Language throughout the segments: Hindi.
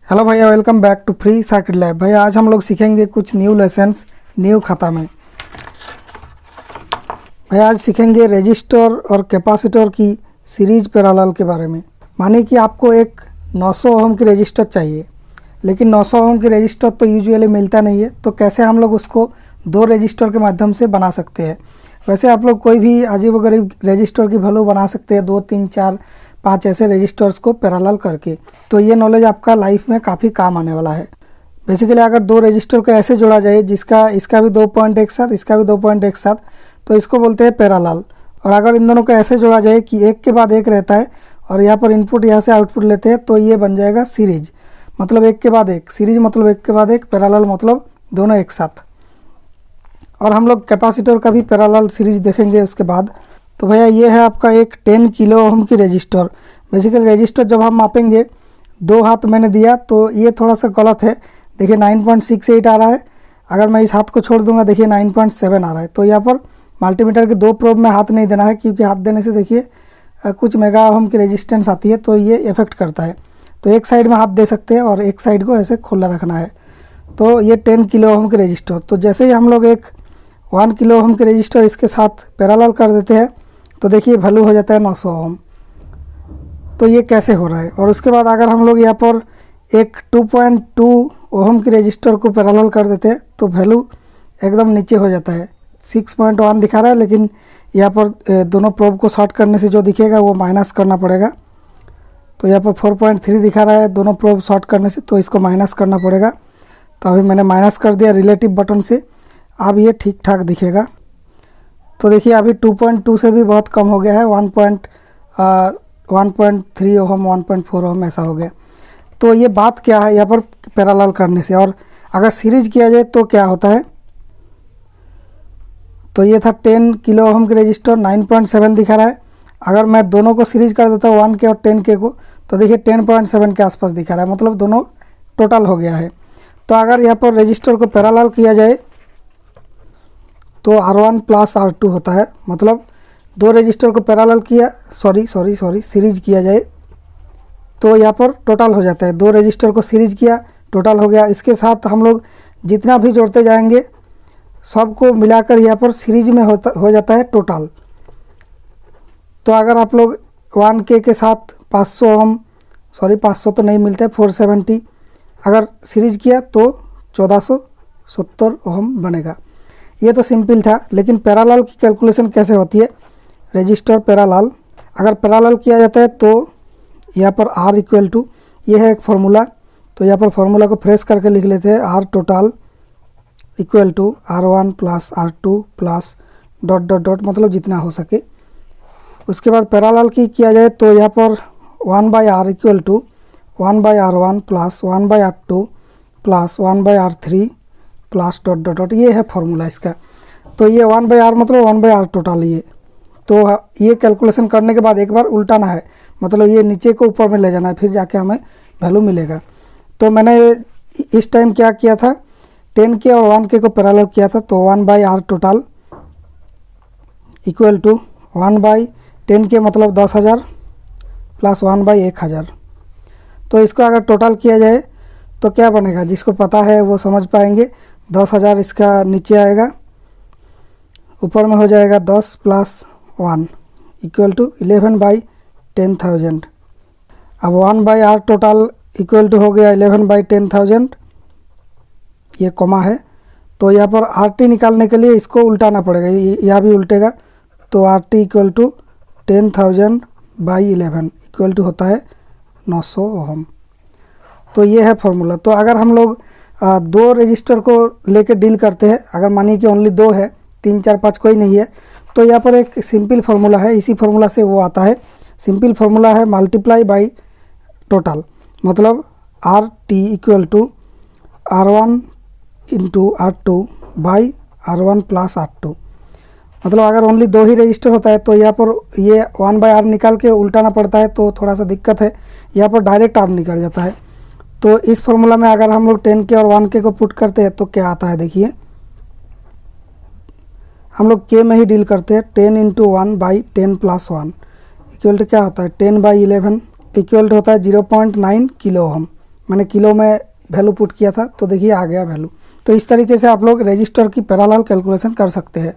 हेलो भैया, welcome back to free circuit lab. भैया आज हम लोग सीखेंगे कुछ न्यू लेसन्स न्यू खाता में। भैया आज सीखेंगे रेजिस्टर और कैपेसिटर की सीरीज पैरेलल के बारे में। मानिए कि आपको एक 900 ओम की रेजिस्टर चाहिए, लेकिन 900 ओम की रेजिस्टर तो यूजुअली मिलता नहीं है, तो कैसे हम लोग उसको दो रेजिस्टर के माध्यम से बना सकते हैं। वैसे आप लोग कोई भी अजीबोगरीब रेजिस्टर की वैल्यू बना सकते हैं, 2, 3, 4, 5 ऐसे रजिस्टर्स को पैरेलल करके। तो ये नॉलेज आपका लाइफ में काफ़ी काम आने वाला है। बेसिकली अगर दो रजिस्टर को ऐसे जोड़ा जाए जिसका इसका भी 2 पॉइंट एक साथ, इसका भी 2 पॉइंट एक साथ, तो इसको बोलते हैं पैरेलल। और अगर इन दोनों को ऐसे जोड़ा जाए कि एक के बाद एक रहता है और यहाँ पर इनपुट यहाँ से आउटपुट लेते हैं, तो ये बन जाएगा सीरीज। मतलब एक के बाद एक, सीरीज मतलब एक के बाद एक, पैरेलल मतलब दोनों एक साथ। और हम लोग कैपेसिटर का भी पैरेलल सीरीज देखेंगे उसके बाद। तो भैया ये है आपका एक 10 किलो ओम की रजिस्टर। बेसिकली रजिस्टर जब हम मापेंगे, 2 हाथ मैंने दिया तो ये थोड़ा सा गलत है। देखिए 9.68 आ रहा है। अगर मैं इस हाथ को छोड़ दूंगा, देखिए 9.7 आ रहा है। तो यहाँ पर मल्टीमीटर के 2 प्रोब में हाथ नहीं देना है, क्योंकि हाथ देने से देखिए कुछ मेगा ओम की रेजिस्टेंस आती है, तो ये इफेक्ट करता है। तो एक साइड में हाथ दे सकते हैं और एक साइड को ऐसे खुला रखना है। तो ये 10 किलो ओम की रजिस्टर। तो जैसे ही हम लोग एक 1 किलो ओम की रजिस्टर इसके साथ पैरेलल कर देते हैं, तो देखिए वैल्यू हो जाता है 900 ओम। तो ये कैसे हो रहा है। और उसके बाद अगर हम लोग यहाँ पर एक 2.2 ओम की रजिस्टर को पैरेलल कर देते हैं, तो वैल्यू एकदम नीचे हो जाता है। 6.1 दिखा रहा है, लेकिन यहाँ पर दोनों प्रोब को शॉर्ट करने से जो दिखेगा वो माइनस करना पड़ेगा। तो यहाँ पर 4.3 दिखा रहा है दोनों प्रोब शॉर्ट करने से, तो इसको माइनस करना पड़ेगा। तो अभी मैंने माइनस कर दिया रिलेटिव बटन से। अब ये ठीक ठाक दिखेगा। तो देखिए अभी 2.2 से भी बहुत कम हो गया है, 1.3 ओम, 1.4 ओम ऐसा हो गया। तो ये बात क्या है यहाँ पर पैरेलल करने से। और अगर सीरीज किया जाए तो क्या होता है। तो ये था 10 किलो ओम की रजिस्टर, 9.7 दिखा रहा है। अगर मैं दोनों को सीरीज कर देता हूँ 1 के और 10 के को, तो देखिए 10.7 के आसपास दिखा रहा है। मतलब दोनों टोटल हो गया है। तो अगर यहाँ पर रजिस्टर को पैरेलल किया जाए तो R1 प्लस R2 होता है। मतलब दो रजिस्टर को पैरेलल किया, सीरीज किया जाए, तो यहाँ पर टोटल हो जाता है। दो रजिस्टर को सीरीज किया, टोटल हो गया। इसके साथ हम लोग जितना भी जोड़ते जाएंगे सबको मिलाकर यहाँ पर सीरीज में हो जाता है टोटल। तो अगर आप लोग 1K के साथ 500 ओम, 500 तो नहीं मिलते, 470 अगर सीरीज किया तो 1470 ओम बनेगा। ये तो सिंपल था, लेकिन पैरेलल की कैलकुलेशन कैसे होती है। रजिस्टर पैरेलल अगर पैरेलल किया जाता है तो यहाँ पर R इक्वल टू, ये है एक फार्मूला। तो यहाँ पर फार्मूला को फ्रेश करके लिख लेते हैं। R total equal to R1 plus R2 plus dot dot dot, मतलब जितना हो सके। उसके बाद पैरेलल की किया जाए तो यहाँ पर 1/R equal to 1/R1 plus 1/R2 plus 1/R3 plus dot dot dot, ये है फार्मूला इसका। तो ये 1/R मतलब 1/R टोटल। ये तो ये कैलकुलेशन करने के बाद एक बार उल्टाना है, मतलब ये नीचे को ऊपर में ले जाना है, फिर जाके हमें वैल्यू मिलेगा। तो मैंने इस टाइम क्या किया था, 10K और 1K को पैरेलल किया था। तो 1/R total equal to 1/10K मतलब 10,000 प्लस 1/1000। तो इसको अगर टोटल किया जाए तो क्या बनेगा, जिसको पता है वो समझ पाएंगे। 10,000 इसका नीचे आएगा, ऊपर में हो जाएगा 10 प्लस 1 इक्वल टू 11/10,000। अब 1/R टोटल इक्वल टू हो गया 11/10,000, ये कॉमा है। तो यहाँ पर RT निकालने के लिए इसको उल्टाना पड़ेगा, यह भी उल्टेगा। तो RT equal to 10,000/11 equal to होता है 900 ओम। तो ये है फार्मूला। तो अगर हम लोग दो रजिस्टर को लेके डील करते हैं, अगर मानिए कि ओनली 2 है, 3, 4, 5 कोई नहीं है, तो यहाँ पर एक सिंपल फार्मूला है। इसी फार्मूला से वो आता है। सिंपल फार्मूला है मल्टीप्लाई बाय टोटल, मतलब RT equal to R1 into R2 by R1 plus R2। मतलब अगर ओनली 2 ही रजिस्टर होता है तो यहाँ पर ये 1/R निकाल के उल्टाना पड़ता है, तो थोड़ा सा दिक्कत है। यहाँ पर डायरेक्ट R निकल जाता है। तो इस फार्मूला में अगर हम लोग 10K और 1K को पुट करते हैं तो क्या आता है, देखिए हम लोग K में ही डील करते हैं। 10 इंटू 1/10 प्लस 1 इक्वल टू क्या होता है, 10/11 इक्वल टू होता है 0.9 किलो ओम। मैंने किलो में वैल्यू पुट किया था तो देखिए आ गया वैल्यू। तो इस तरीके से आप लोग रजिस्टर की पैरेलल कैलकुलेशन कर सकते हैं।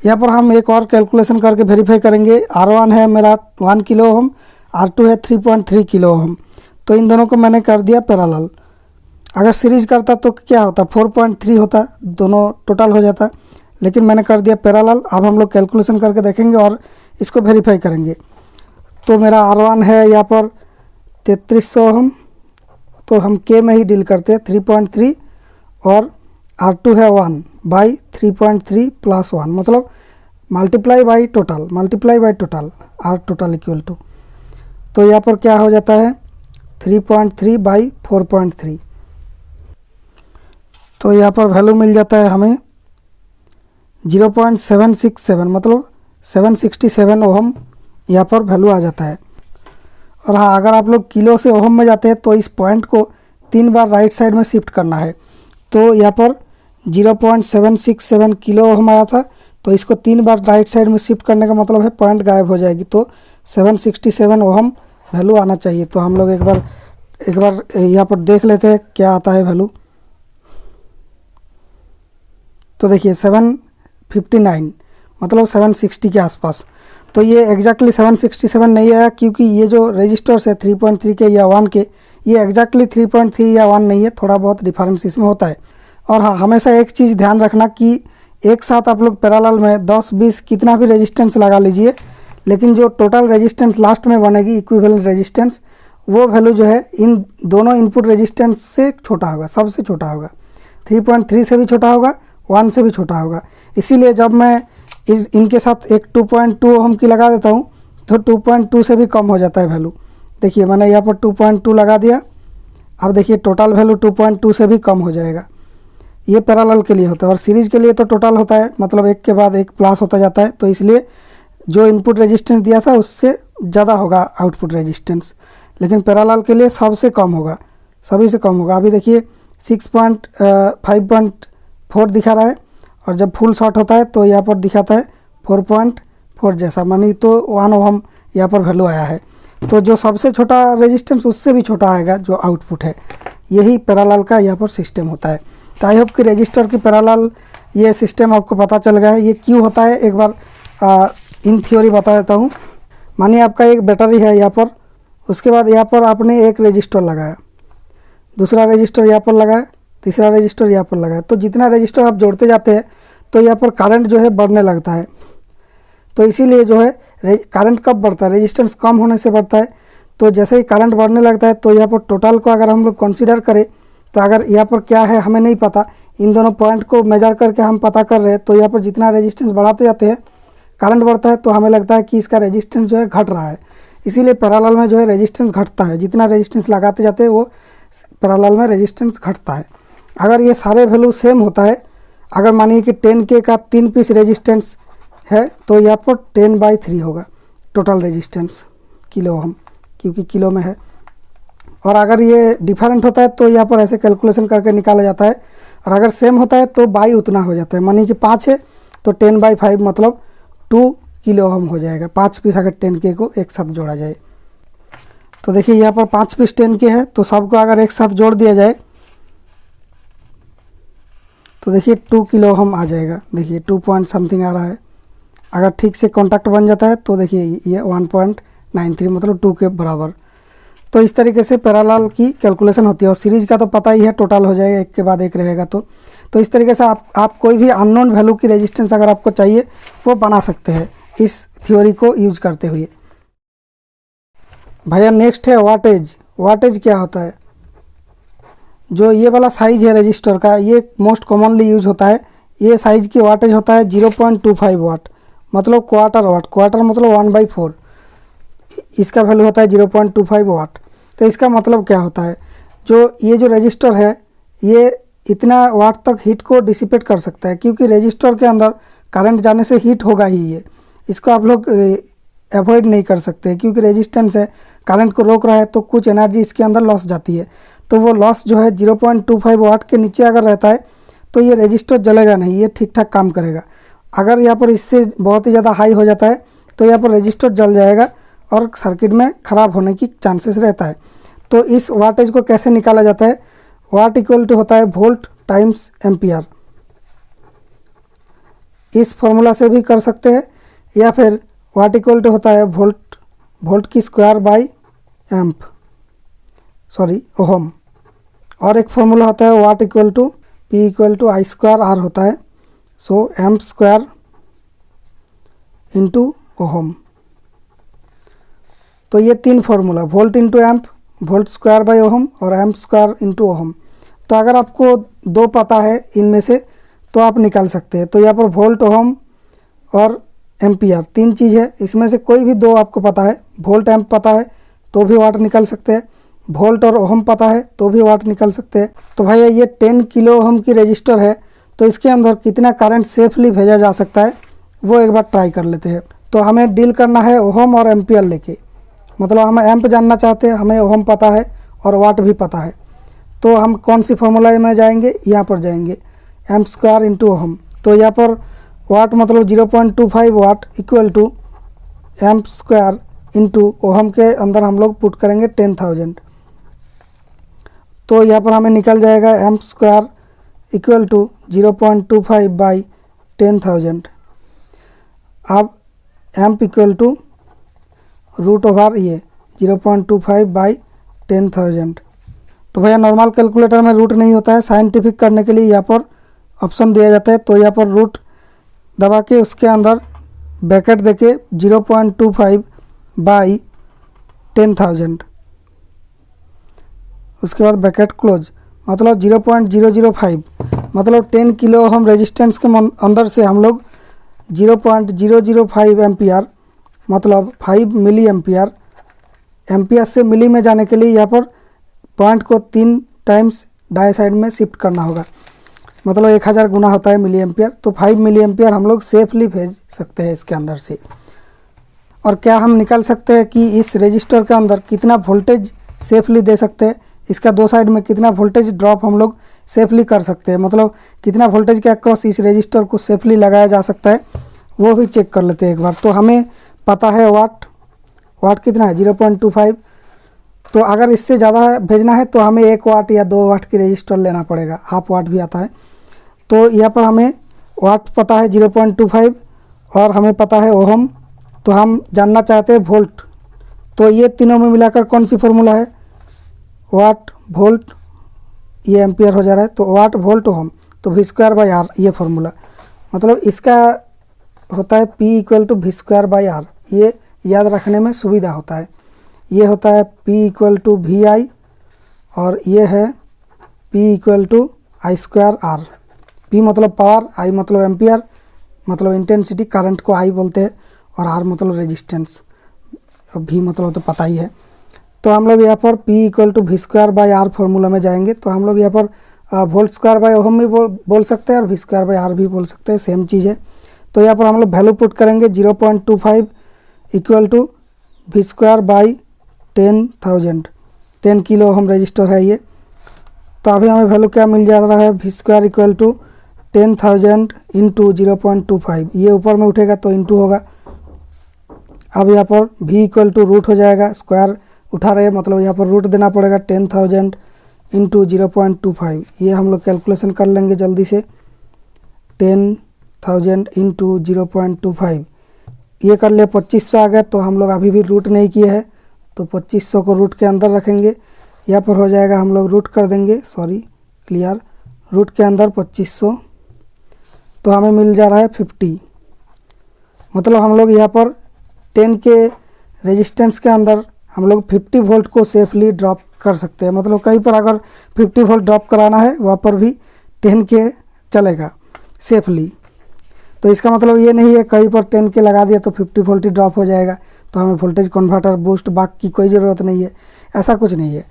यहाँ पर हम एक और कैलकुलेशन करके वेरीफाई करेंगे। R1 है मेरा 1 किलो ओम, R2 है 3.3 किलो ओम। तो इन दोनों को मैंने कर दिया पैरेलल। अगर सीरीज करता तो क्या होता, 4.3 होता, दोनों टोटल हो जाता, लेकिन मैंने कर दिया पैरेलल। अब हम लोग कैलकुलेशन करके देखेंगे और इसको वेरीफाई करेंगे। तो मेरा R1 है यहाँ पर 3300 ओम, तो हम के में ही डील करते हैं 3.3, और R2 है 1 बाई 3.3 प्लस 1, मतलब multiply by total R total equal to, तो यहाँ पर क्या हो जाता है 3.3 बाई 4.3। तो यहाँ पर वैल्यू मिल जाता है हमें 0.767, मतलब 767 ओहम यहाँ पर वैल्यू आ जाता है। और हाँ, अगर आप लोग किलो से ओहम में जाते हैं तो इस पॉइंट को 3 बार राइट साइड में शिफ्ट करना है। तो यहाँ पर 0.767 किलो ओहम आया था, तो इसको 3 बार राइट साइड में शिफ्ट करने का मतलब है पॉइंट गायब हो जाएगी, तो 767 ओहम वैल्यू आना चाहिए। तो हम लोग एक बार यहाँ पर देख लेते हैं क्या आता है वैल्यू। तो देखिए 759, मतलब 760 के आसपास। तो ये एग्जैक्टली 767 नहीं आया, क्योंकि ये जो रजिस्टर्स है 3.3 के या 1 के, ये एग्जैक्टली 3.3 या 1 नहीं है, थोड़ा बहुत डिफरेंस इसमें होता है। और हाँ, हमेशा एक चीज़ ध्यान रखना कि एक साथ आप लोग पैरेलल में 10-20 कितना भी रेजिस्टेंस लगा लीजिए, लेकिन जो टोटल रेजिस्टेंस लास्ट में बनेगी इक्विवेलेंट रेजिस्टेंस, वो वैल्यू जो है इन दोनों इनपुट रेजिस्टेंस से छोटा होगा, सबसे छोटा होगा। 3.3 से भी छोटा होगा, 1 से भी छोटा होगा। इसीलिए जब मैं इनके साथ एक 2.2 ओहम की लगा देता हूँ तो 2.2 से भी कम हो जाता है वैल्यू। देखिए मैंने यहाँ पर 2.2 लगा दिया, अब देखिए टोटल वैल्यू 2.2 से भी कम हो जाएगा। ये पैरेलल के लिए होता है, और सीरीज़ के लिए तो टोटल होता है, मतलब एक के बाद एक प्लस होता जाता है। तो इसलिए जो इनपुट रेजिस्टेंस दिया था उससे ज़्यादा होगा आउटपुट रेजिस्टेंस, लेकिन पैरेलल के लिए सबसे कम होगा, सभी से कम होगा। अभी देखिए 5.4 दिखा रहा है, और जब फुल शॉर्ट होता है तो यहाँ पर दिखाता है 4.4 जैसा, मानी तो 1 ओहम यहाँ पर वैल्यू आया है। तो जो सबसे छोटा रेजिस्टेंस उससे भी छोटा आएगा जो आउटपुट है। यही पैरेलल का यहाँ पर सिस्टम होता है। तो आई होप कि रजिस्टर की पैरेलल ये सिस्टम आपको पता चल गया है। ये क्यों होता है एक बार इन थ्योरी बता देता हूँ। मानिए आपका एक बैटरी है यहाँ पर, उसके बाद यहाँ पर आपने एक रजिस्टर लगाया, दूसरा रजिस्टर यहाँ पर लगाया, तीसरा रजिस्टर यहाँ पर लगाया। तो जितना रजिस्टर आप जोड़ते जाते हैं तो यहाँ पर करंट जो है बढ़ने लगता है। तो इसीलिए जो है करंट कब बढ़ता है, रेजिस्टेंस कम होने से बढ़ता है। तो जैसे ही करंट बढ़ने लगता है तो यहाँ पर टोटल को अगर हम लोग कंसीडर करें, तो अगर यहाँ पर क्या है हमें नहीं पता, इन दोनों पॉइंट को मेजर करके हम पता कर रहे हैं, तो यहाँ पर जितना रेजिस्टेंस बढ़ाते जाते हैं करंट बढ़ता है, तो हमें लगता है कि इसका रेजिस्टेंस जो है घट रहा है। इसीलिए पैरेलल में जो है रेजिस्टेंस घटता है, जितना रेजिस्टेंस लगाते जाते हैं वो पैरेलल में रेजिस्टेंस घटता है। अगर ये सारे वैल्यू सेम होता है, अगर मानिए कि 10K का 3 पीस रेजिस्टेंस है, तो यहाँ पर 10/3 होगा टोटल रेजिस्टेंस किलो ओहम, क्योंकि किलो में है। और अगर ये डिफरेंट होता है तो यहाँ पर ऐसे कैलकुलेशन करके निकाला जाता है, और अगर सेम होता है तो बाई उतना हो जाता है। मानिए कि 5 है तो 10/5 मतलब 2 किलो ओहम हो जाएगा। 5 पीस अगर 10K को एक साथ जोड़ा जाए, तो देखिए यहाँ पर 5 पीस 10K है, तो सबको अगर एक साथ जोड़ दिया जाए तो देखिए 2 किलो ओहम आ जाएगा। देखिए 2 पॉइंट समथिंग आ रहा है। अगर ठीक से कॉन्टैक्ट बन जाता है तो देखिए ये 1.93 मतलब 2 के बराबर। तो इस तरीके से पैरेलल की कैलकुलेशन होती है। और सीरीज़ का तो पता ही है, टोटल हो जाएगा, एक के बाद एक रहेगा। तो इस तरीके से आप कोई भी अननोन वैल्यू की रेजिस्टेंस अगर आपको चाहिए वो बना सकते हैं इस थ्योरी को यूज करते हुए। भैया नेक्स्ट है वाटेज। वाटेज क्या होता है? जो ये वाला साइज है रजिस्टर का, ये मोस्ट कॉमनली यूज होता है। ये साइज की वाटेज होता है 0.25 वाट, मतलब क्वार्टर वाट। क्वार्टर मतलब 1/4, इसका वैल्यू होता है 0.25 वाट। तो इसका मतलब क्या होता है, जो ये जो रजिस्टर है ये इतना वाट तक हीट को डिसिपेट कर सकता है, क्योंकि रजिस्टर के अंदर करंट जाने से हीट होगा ही। ये इसको आप लोग अवॉइड नहीं कर सकते, क्योंकि रेजिस्टेंस है, करंट को रोक रहा है, तो कुछ एनर्जी इसके अंदर लॉस जाती है। तो वो लॉस जो है 0.25 वाट के नीचे अगर रहता है तो ये रजिस्टर जलेगा नहीं, ये ठीक ठाक काम करेगा। अगर यहाँ पर इससे बहुत ही ज़्यादा हाई हो जाता है तो यहाँ पर रजिस्टर जल जाएगा और सर्किट में ख़राब होने की चांसेस रहता है। तो इस वाटेज को कैसे निकाला जाता है, वाट इक्वल टू होता है वोल्ट टाइम्स एम्पियर। इस फॉर्मूला से भी कर सकते हैं, या फिर वाट इक्वल टू होता है वोल्ट की स्क्वायर बाई ओहम। और एक फॉर्मूला होता है watt equal to P equal to I square R होता है, so amp square into ohm. तो ये 3 formula, volt into amp, volt square by ohm और एम्प स्क्वायर इंटू ओहम। तो अगर आपको 2 पता है इनमें से तो आप निकाल सकते हैं। तो यहाँ पर वोल्ट, ओहम और एम्पियर 3 चीज़ है, इसमें से कोई भी 2 आपको पता है, वोल्ट एम्प पता है तो भी वाट निकाल सकते हैं, वोल्ट और ओहम पता है तो भी वाट निकाल सकते हैं। तो भैया ये 10 किलो ओहम की रजिस्टर है, तो इसके अंदर कितना करंट सेफली भेजा जा सकता है वो एक बार ट्राई कर लेते हैं। तो हमें डील करना है ओहम और एम्पियर लेके, मतलब हम एम्प जानना चाहते हैं, हमें ओहम पता है और वाट भी पता है। तो हम कौन सी फॉर्मूला में जाएंगे, यहाँ पर जाएंगे एम्प स्क्वायर इंटू ओहम। तो यहाँ पर वाट मतलब 0.25 watt equal to amp square into ohm के अंदर हम लोग पुट करेंगे 10,000। तो यहाँ पर हमें निकल जाएगा amp square equal to 0.25 by 10,000। अब amp equal to root over ये 0.25 बाई 10,000। तो भैया नॉर्मल कैलकुलेटर में रूट नहीं होता है, साइंटिफिक करने के लिए यहाँ पर ऑप्शन दिया जाता है। तो यहाँ पर रूट दबा के उसके अंदर ब्रैकेट देके 0.25 बाई 10,000, उसके बाद ब्रैकेट क्लोज, मतलब 0.005, मतलब 10 किलो ओहम रेजिस्टेंस के अंदर से हम लोग 0.005 एम्पियर मतलब 5 मिली एम्पियर, एम्पियर से मिली में जाने के लिए यहाँ पर पॉइंट को 3 टाइम्स दाएं साइड में शिफ्ट करना होगा, मतलब 1000 गुना होता है मिली एम्पियर। तो 5 मिली एम्पियर हम लोग सेफली भेज सकते हैं इसके अंदर से। और क्या हम निकाल सकते हैं कि इस रजिस्टर के अंदर कितना वोल्टेज सेफली दे सकते हैं, इसका 2 साइड में कितना वोल्टेज ड्रॉप हम लोग सेफली कर सकते हैं, मतलब कितना वोल्टेज के अक्रॉस इस रजिस्टर को सेफली लगाया जा सकता है, वो भी चेक कर लेते हैं एक बार। तो हमें पता है वाट कितना है 0.25। तो अगर इससे ज़्यादा भेजना है तो हमें 1 वाट या 2 वाट की रजिस्टर लेना पड़ेगा, हाफ वाट भी आता है। तो यहाँ पर हमें वाट पता है 0.25 और हमें पता है ओहम, तो हम जानना चाहते हैं वोल्ट। तो ये तीनों में मिलाकर कौन सी फार्मूला है, वाट वोल्ट ये एम्पियर हो जा रहा है, तो वाट वोल्ट ओहम, तो वी स्क्वायर बाई आर ये फार्मूला, मतलब इसका होता है P equal to V square by R. ये याद रखने में सुविधा होता है। ये होता है P equal to V I और ये है P equal to I square R. P मतलब पावर, I मतलब एम्पियर, मतलब इंटेंसिटी, करंट को I बोलते हैं, और R मतलब रेजिस्टेंस, अब V मतलब तो पता ही है। तो हम लोग यहाँ पर P equal to V square by R formula में जाएंगे। तो हम लोग यहाँ पर वोल्ट स्क्वायर बाई ओहम भी बोल सकते हैं और वी स्क्वायर बाई आर भी बोल सकते हैं, सेम चीज़ है। तो यहाँ पर हम लोग वैल्यू पुट करेंगे 0.25 equal to V square by 10,000, 10 kilo ohm resistor है ये। तो अभी हमें वैल्यू क्या मिल जा रहा है, V square equal to 10,000 into 0.25, ये ऊपर में उठेगा तो इंटू होगा। अब यहाँ पर v इक्वल टू रूट हो जाएगा, स्क्वायर उठा रहे हैं मतलब यहाँ पर रूट देना पड़ेगा 10,000 इंटू 0.25। ये हम लोग कैलकुलेशन कर लेंगे जल्दी से, 10,000 इंटू 0.25, ये कर लिया 2500 आ गया। तो हम लोग अभी भी रूट नहीं किए हैं, तो 2500 को रूट के अंदर रखेंगे, यहाँ पर हो जाएगा, हम लोग रूट कर देंगे, सॉरी क्लियर, रूट के अंदर 2500, तो हमें मिल जा रहा है 50। मतलब हम लोग यहाँ पर 10 के रेजिस्टेंस के अंदर हम लोग 50 वोल्ट को सेफली ड्रॉप कर सकते हैं। मतलब कहीं पर अगर 50 वोल्ट ड्रॉप कराना है वहाँ पर भी 10 के चलेगा सेफली। तो इसका मतलब ये नहीं है कहीं पर 10 के लगा दिया तो 50 वोल्ट ही ड्रॉप हो जाएगा, तो हमें वोल्टेज कन्वर्टर बूस्ट बाक की कोई ज़रूरत नहीं है, ऐसा कुछ नहीं है।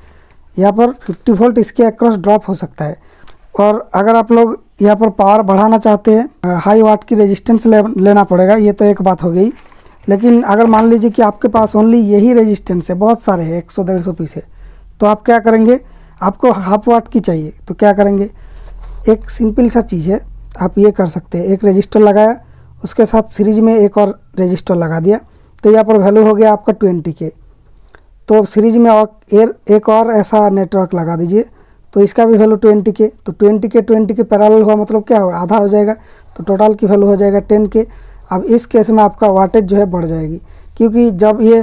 यहाँ पर 50 वोल्ट इसके अक्रॉस ड्रॉप हो सकता है। और अगर आप लोग यहाँ पर पावर बढ़ाना चाहते हैं, हाई वाट की रेजिस्टेंस लेना पड़ेगा, ये तो एक बात हो गई। लेकिन अगर मान लीजिए कि आपके पास ओनली यही रेजिस्टेंस है, बहुत सारे हैं, 100-150 पीस है, तो आप क्या करेंगे, आपको हाफ वाट की चाहिए तो क्या करेंगे, एक सिंपल सा चीज़ है, आप ये कर सकते हैं, एक रेजिस्टर लगाया, उसके साथ सीरीज में एक और रेजिस्टर लगा दिया, तो यहाँ पर वैल्यू हो गया आपका 20 के। तो सीरीज में एक और ऐसा नेटवर्क लगा दीजिए, तो इसका भी वैल्यू 20 के, तो 20 के पैरेलल हुआ मतलब क्या होगा, आधा हो जाएगा, तो टोटल की वैल्यू हो जाएगा 10 के। अब इस केस में आपका वाटेज जो है बढ़ जाएगी, क्योंकि जब ये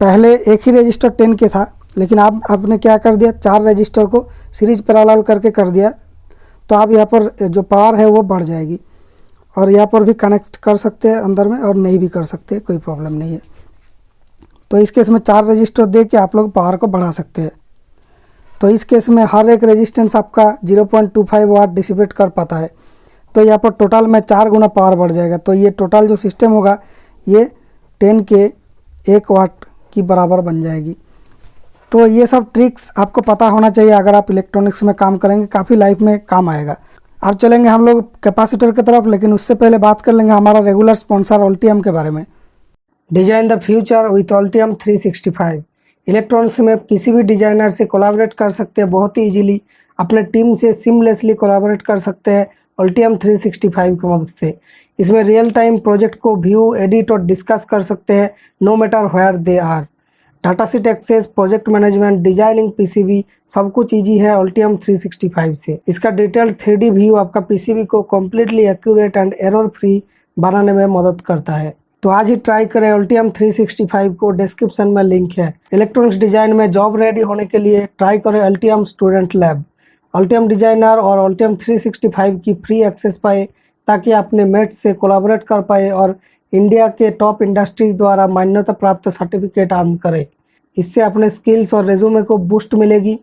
पहले एक ही रजिस्टर 10 के था, लेकिन आपने क्या कर दिया, 4 रजिस्टर को सीरीज पैरेलल करके कर दिया, तो आप यहाँ पर जो पावर है वो बढ़ जाएगी। और यहाँ पर भी कनेक्ट कर सकते हैं अंदर में, और नहीं भी कर सकते, कोई प्रॉब्लम नहीं है। तो इस केस में 4 रजिस्टर दे के आप लोग पावर को बढ़ा सकते हैं। तो इस केस में हर एक रेजिस्टेंस आपका 0.25 वाट डिसिपेट कर पाता है, तो यहाँ पर टोटल में 4 गुना पावर बढ़ जाएगा। तो ये टोटल जो सिस्टम होगा ये 10 के 1 वाट की बराबर बन जाएगी। तो ये सब ट्रिक्स आपको पता होना चाहिए अगर आप इलेक्ट्रॉनिक्स में काम करेंगे, काफ़ी लाइफ में काम आएगा। अब चलेंगे हम लोग कैपेसिटर की तरफ, लेकिन उससे पहले बात कर लेंगे हमारा रेगुलर स्पॉन्सर ऑल्टियम के बारे में। Design the future with Altium 365। Electronics में किसी भी डिजाइनर से कोलैबोरेट कर सकते हैं बहुत ही इजीली, अपने टीम से सिमलेसली कोलैबोरेट कर सकते हैं ऑल्टियम 365 की मदद से। इसमें रियल टाइम प्रोजेक्ट को व्यू, एडिट और डिस्कस कर सकते हैं, no matter where they are. Data sheet access, project management, designing, PCB, सब कुछ ईजी है ऑल्टियम 365 से। इसका डिटेल्ड 3D व्यू आपका पीसीबी को completely accurate and error free बनाने में मदद करता है। तो आज ही ट्राई करें ऑल्टियम 365 को, डिस्क्रिप्शन में लिंक है। इलेक्ट्रॉनिक्स डिजाइन में जॉब रेडी होने के लिए ट्राई करें ऑल्टियम स्टूडेंट लैब। ऑल्टियम डिजाइनर और ऑल्टियम 365 की फ्री एक्सेस पाए, ताकि अपने मेट से कोलैबोरेट कर पाए और इंडिया के टॉप इंडस्ट्रीज द्वारा मान्यता प्राप्त सर्टिफिकेट अर्न करें। इससे अपने स्किल्स और रेज्यूमे को बूस्ट मिलेगी।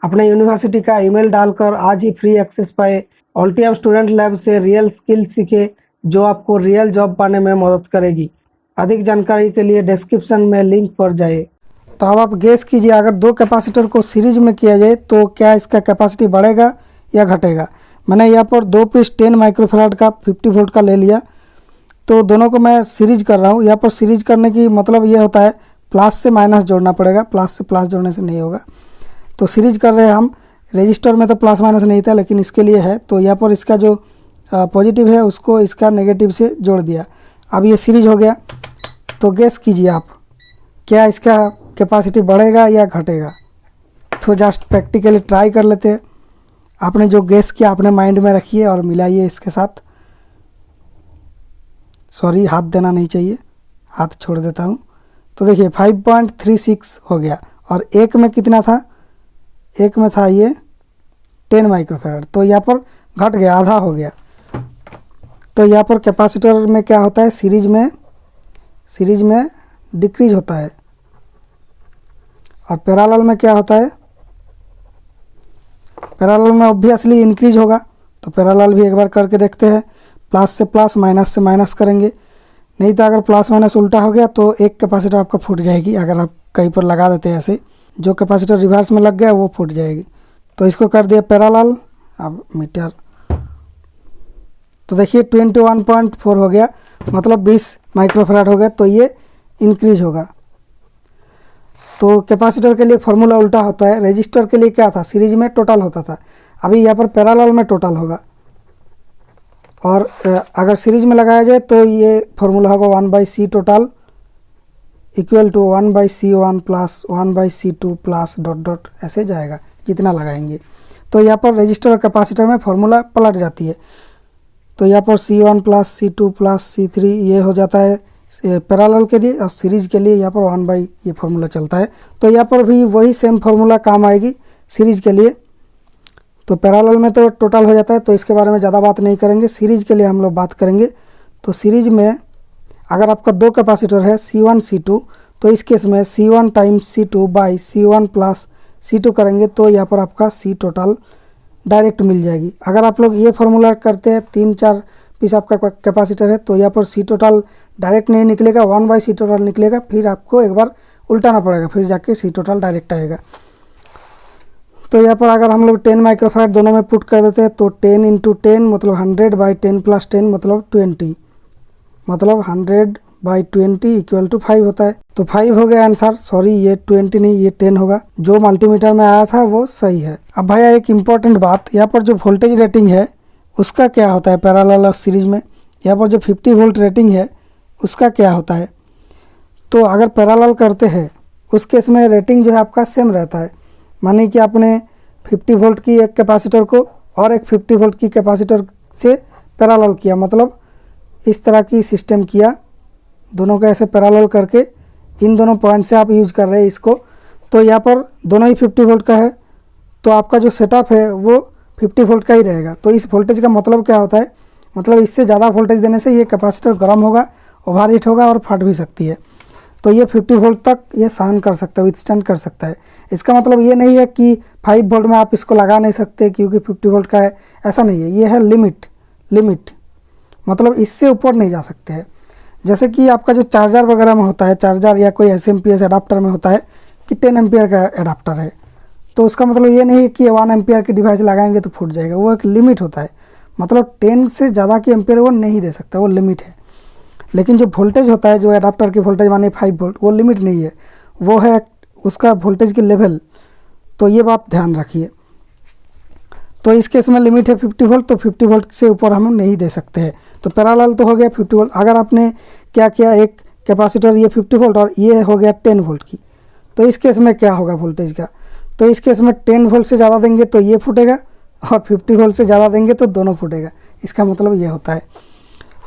अपने यूनिवर्सिटी का ईमेल डालकर आज ही फ्री एक्सेस पाए। ऑल्टियम स्टूडेंट लैब से रियल स्किल सीखे, जो आपको रियल जॉब पाने में मदद करेगी। अधिक जानकारी के लिए डिस्क्रिप्शन में लिंक पर जाए। तो अब आप गेस कीजिए, अगर 2 कैपेसिटर को सीरीज में किया जाए तो क्या इसका कैपेसिटी बढ़ेगा या घटेगा। मैंने यहाँ पर 2 पीस 10 माइक्रोफैराड का 50 वोल्ट का ले लिया, तो दोनों को मैं सीरीज कर रहा हूँ। यहाँ पर सीरीज करने की मतलब ये होता है प्लस से माइनस जोड़ना पड़ेगा, प्लस से प्लस जोड़ने से नहीं होगा। तो सीरीज कर रहे हैं हम। रजिस्टर में तो प्लस माइनस नहीं था, लेकिन इसके लिए है, तो यहाँ पर इसका जो पॉजिटिव है उसको इसका नेगेटिव से जोड़ दिया। अब ये सीरीज हो गया। तो गेस कीजिए आप, क्या इसका कैपेसिटी बढ़ेगा या घटेगा। तो जस्ट प्रैक्टिकली ट्राई कर लेते हैं। आपने जो गेस किया अपने माइंड में रखिए और मिलाइए इसके साथ। सॉरी, हाथ देना नहीं चाहिए, हाथ छोड़ देता हूँ। तो देखिए 5.36 हो गया, और एक में कितना था, एक में था ये 10 माइक्रोफैराड, तो यहाँ पर घट गया, आधा हो गया। तो यहाँ पर कैपेसिटर में क्या होता है, सीरीज में डिक्रीज होता है, और पैरेलल में क्या होता है, पैरेलल में ऑब्वियसली इंक्रीज होगा। तो पैरेलल भी एक बार करके देखते हैं। प्लस से प्लस, माइनस से माइनस करेंगे, नहीं तो अगर प्लस माइनस उल्टा हो गया तो एक कैपेसिटर आपका फूट जाएगी। अगर आप कहीं पर लगा देते हैं ऐसे, जो कैपेसिटर रिवर्स में लग गया वो फूट जाएगी। तो इसको कर दिया पैरेलल। अब मीटर, तो देखिए 21.4 हो गया, मतलब 20 माइक्रोफैराड हो गया, तो ये इंक्रीज होगा। तो कैपेसिटर के लिए फार्मूला उल्टा होता है। रजिस्टर के लिए क्या था, सीरीज में टोटल होता था, अभी यहाँ पर पैरेलल में टोटल होगा। और अगर सीरीज में लगाया जाए तो ये फार्मूला होगा 1/C total equal to 1/C1 plus 1/C2 plus dot dot, ऐसे जाएगा जितना लगाएंगे। तो यहाँ पर रजिस्टर और कैपेसिटर में फार्मूला पलट जाती है। तो यहाँ पर C1 plus C2 plus C3 ये हो जाता है पैरेलल के लिए, और सीरीज के लिए यहाँ पर 1/, ये फार्मूला चलता है। तो यहाँ पर भी वही सेम फार्मूला काम आएगी सीरीज के लिए। तो पैरेलल में तो टोटल हो जाता है, तो इसके बारे में ज़्यादा बात नहीं करेंगे। सीरीज के लिए हम लोग बात करेंगे। तो सीरीज में अगर आपका 2 कैपेसिटर है C1 C2, तो इस केस में C1 times C2 by C1 plus C2 करेंगे, तो यहाँ पर आपका C टोटल डायरेक्ट मिल जाएगी। अगर आप लोग ये फार्मूला करते हैं, 3-4 पीस आपका कैपेसिटर है, तो यहाँ पर C टोटल डायरेक्ट नहीं निकलेगा, 1/C टोटल निकलेगा। फिर आपको एक बार उल्टाना पड़ेगा, फिर जाके C टोटल डायरेक्ट आएगा। तो यहाँ पर अगर हम लोग 10 माइक्रोफैराड दोनों में पुट कर देते हैं, तो 10 × 10 मतलब 100/10 + 10 मतलब 20, मतलब 100/20 इक्वल टू 5 होता है। तो 5 हो गया आंसर। सॉरी, ये 20 नहीं, ये 10 होगा। जो मल्टीमीटर में आया था वो सही है। अब भैया एक इम्पॉर्टेंट बात, यहाँ पर जो वोल्टेज रेटिंग है उसका क्या होता है पैरेलल और सीरीज में। यहाँ पर जो 50 वोल्ट रेटिंग है उसका क्या होता है। तो अगर पैरेलल करते हैं उस केस में रेटिंग जो है आपका सेम रहता है। मानिए कि आपने 50 वोल्ट की एक कैपेसिटर को और एक 50 वोल्ट की कैपेसिटर से पैरेलल किया, मतलब इस तरह की सिस्टम किया, दोनों को ऐसे पैरेलल करके इन दोनों पॉइंट से आप यूज कर रहे हैं इसको, तो यहाँ पर दोनों ही 50 वोल्ट का है, तो आपका जो सेटअप है वो 50 वोल्ट का ही रहेगा। तो इस वोल्टेज का मतलब क्या होता है, मतलब इससे ज़्यादा वोल्टेज देने से ये कैपेसिटर गर्म होगा, ओवर हीट होगा और फट भी सकती है। तो ये 50 वोल्ट तक ये सहन कर सकता है, विथस्टैंड कर सकता है। इसका मतलब ये नहीं है कि 5 वोल्ट में आप इसको लगा नहीं सकते क्योंकि 50 वोल्ट का है, ऐसा नहीं है। ये है लिमिट, मतलब इससे ऊपर नहीं जा सकते हैं। जैसे कि आपका जो चार्जर वगैरह में होता है, चार्जर या कोई SMP एडाप्टर में होता है कि 10 एम्पियर का एडाप्टर है, तो उसका मतलब ये नहीं है कि 1 एम्पियर की डिवाइस लगाएंगे तो फूट जाएगा। वो एक लिमिट होता है, मतलब 10 से ज़्यादा की एम्पियर वो नहीं दे सकता, वो लिमिट है। लेकिन जो वोल्टेज होता है, जो एडाप्टर की वोल्टेज माने 5 वोल्ट, वो लिमिट नहीं है, वो है उसका वोल्टेज की लेवल। तो ये बात ध्यान रखिए। तो इस केस में लिमिट है 50 वोल्ट, तो 50 वोल्ट से ऊपर हम नहीं दे सकते हैं। तो पैरेलल तो हो गया 50 वोल्ट। अगर आपने क्या किया, एक कैपेसिटर ये 50 वोल्ट और ये हो गया 10 वोल्ट की, तो इस केस में क्या होगा वोल्टेज का, तो इस केस में 10 वोल्ट से ज़्यादा देंगे तो ये फूटेगा और 50 वोल्ट से ज़्यादा देंगे तो दोनों फूटेगा। इसका मतलब ये होता है।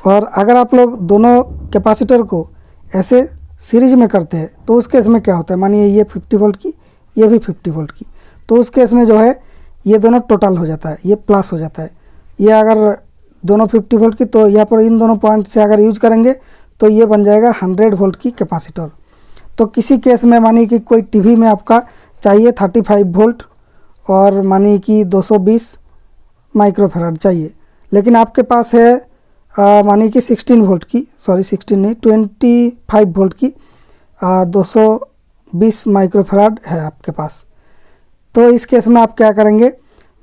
और अगर आप लोग दोनों कैपेसिटर को ऐसे सीरीज में करते हैं तो उस केस में क्या होता है, मानिए ये 50 वोल्ट की, ये भी 50 वोल्ट की, तो उस केस में जो है ये दोनों टोटल हो जाता है, ये प्लस हो जाता है। ये अगर दोनों 50 वोल्ट की, तो यहाँ पर इन दोनों पॉइंट से अगर यूज करेंगे तो ये बन जाएगा 100 वोल्ट की कैपेसिटर। तो किसी केस में मानिए कि कोई टीवी में आपका चाहिए 35 वोल्ट और मानिए कि 220 माइक्रोफैराड चाहिए, लेकिन आपके पास है मानिए कि 16 वोल्ट की, सॉरी 16 नहीं 25 वोल्ट की 220 माइक्रोफैराड है आपके पास। तो इस केस में आप क्या करेंगे,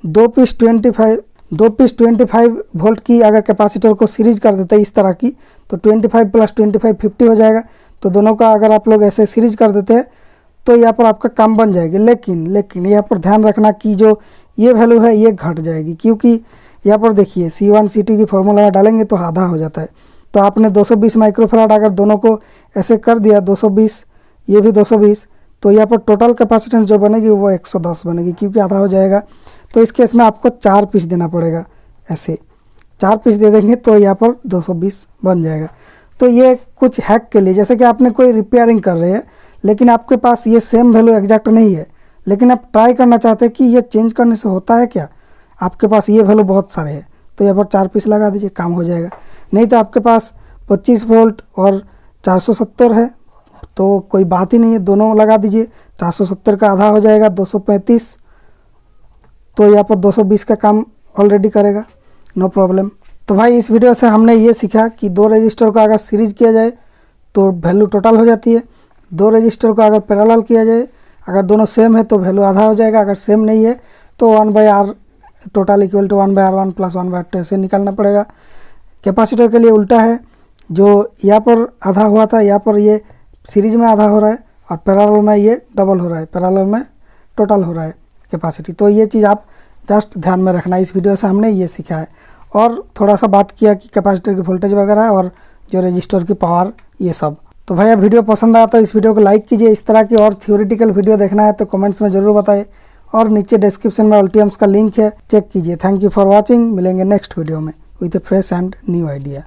दो पीस 25 वोल्ट की अगर कैपेसिटर को सीरीज कर देते हैं इस तरह की, तो 25 + 25 50 हो जाएगा। तो दोनों का अगर आप लोग ऐसे सीरीज कर देते हैं तो यहाँ पर आपका काम बन जाएगी। लेकिन यहाँ पर ध्यान रखना कि जो ये वैल्यू है ये घट जाएगी, क्योंकि यहाँ पर देखिए C1 C2 की फॉर्मूला में डालेंगे तो आधा हो जाता है। तो आपने 220 माइक्रोफैराड अगर दोनों को ऐसे कर दिया, 220 ये भी 220, तो यहाँ पर टोटल कैपेसिटेंस जो बनेगी वो 110 बनेगी, क्योंकि आधा हो जाएगा। तो इस केस में आपको 4 पीस देना पड़ेगा, ऐसे 4 पीस दे देंगे तो यहाँ पर 220 बन जाएगा। तो ये कुछ हैक के लिए, जैसे कि आपने कोई रिपेयरिंग कर रहे हैं लेकिन आपके पास ये सेम वैल्यू एग्जैक्ट नहीं है, लेकिन आप ट्राई करना चाहते हैं कि ये चेंज करने से होता है क्या, आपके पास ये वैल्यू बहुत सारे हैं, तो यहाँ पर 4 पीस लगा दीजिए, काम हो जाएगा। नहीं तो आपके पास 25 वोल्ट और 470 है तो कोई बात ही नहीं है, दोनों लगा दीजिए, 470 का आधा हो जाएगा 235, तो यहाँ पर 220 का काम ऑलरेडी करेगा, नो प्रॉब्लम। तो भाई इस वीडियो से हमने ये सीखा कि 2 रजिस्टर को अगर सीरीज किया जाए तो वैल्यू टोटल हो जाती है, 2 रजिस्टर को अगर पैरेलल किया जाए, अगर दोनों सेम है तो वैल्यू आधा हो जाएगा, अगर सेम नहीं है तो 1/R total equal to 1/R1 + 1/2 ऐसे निकालना पड़ेगा। कैपेसिटर के लिए उल्टा है, जो यहाँ पर आधा हुआ था यहाँ पर ये सीरीज में आधा हो रहा है और पैरेलल में ये डबल हो रहा है, पैरेलल में टोटल हो रहा है कैपेसिटी। तो ये चीज़ आप जस्ट ध्यान में रखना। इस वीडियो से हमने ये सीखा है और थोड़ा सा बात किया कि कैपेसिटर की वोल्टेज वगैरह और जो रजिस्टर की पावर, ये सब। तो भैया वीडियो पसंद आया तो इस वीडियो को लाइक कीजिए। इस तरह की और थ्योरेटिकल वीडियो देखना है तो कमेंट्स में ज़रूर बताइए, और नीचे डिस्क्रिप्शन में अल्टियम्स का लिंक है, चेक कीजिए। Thank you for watching. मिलेंगे नेक्स्ट वीडियो में with A fresh and new idea.